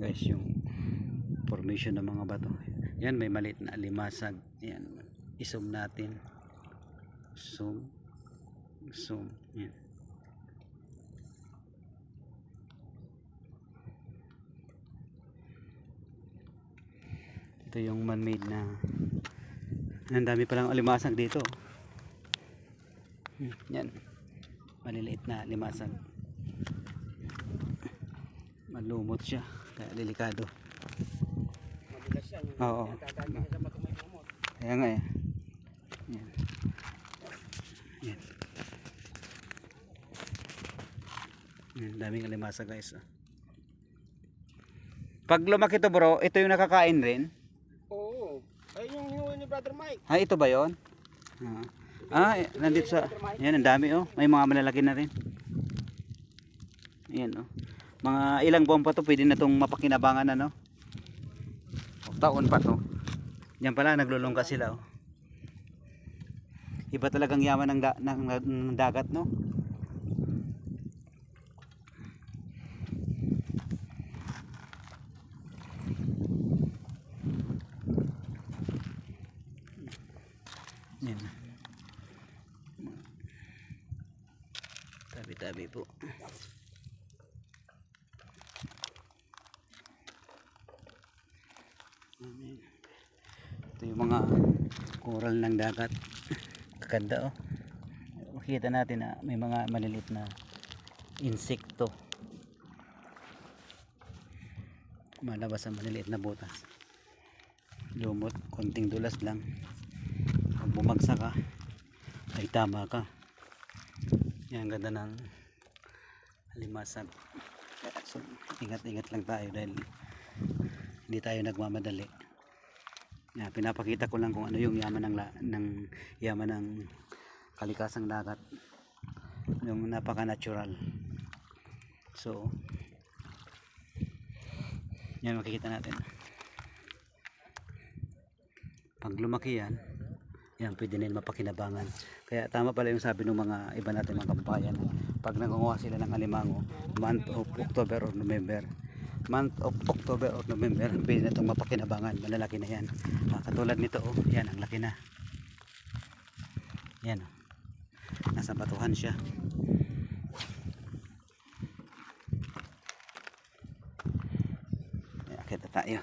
guys yung formation ng mga bato. Yan, may maliit na limasag. Yan, i-zoom natin. Zoom. Yan. Ito yung man-made na, ang dami palang limasag dito. Yan, maliliit na limasag, malumot siya kaya delikado. Mabigas yan. Oo, kaya nga eh. Yan. Yan. Yan, daming limasag guys. Pag lumaki to bro, ito yung nakakain rin. Oo. Ayun yung hinuha ni Brother Mike. Ay, ito ba yon? Nandito sa, yan, ang dami oh. May mga malalaki na rin. Ayan oh. Mga ilang buwan pa to, pwede na itong mapakinabangan ano. Taon pa to. Yan pala, naglulungga sila oh. Iba talagang yaman ng dagat no. Yan. Tabi-tabi po. Ito yung mga coral ng dagat. Kaganda oh. Makikita natin na may mga maliliit na insekto. Malabas ang maliliit na butas. Lumot, konting dulas lang. Pag bumagsak ka ay tama ka. Yan, ganda ng limasag. So, ingat-ingat lang tayo dahil hindi tayo nagmamadali. Yan, pinapakita ko lang kung ano yung yaman ng kalikasang dagat, yung napaka-natural. So yan, makikita natin pag lumaki yan, pwede na yun mapakinabangan. Kaya tama pala yung sabi ng mga iba natin mga kababayan, pag nangunguha sila ng alimango month of October or November, pwede na itong mapakinabangan. Malalaki na yan. Katulad nito oh, yan ang laki na yan oh. Nasa batuhan siya. Kita tayo.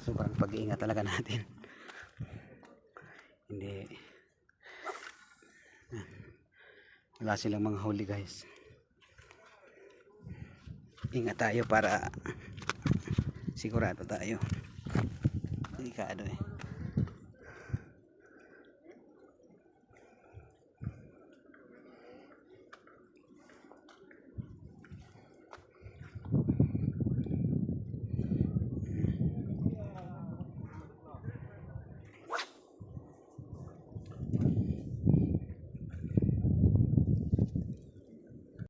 Sobrang pag-iingat talaga natin. Hindi wala silang mga huli guys. Ingat tayo para sigurado tayo. Delikado eh.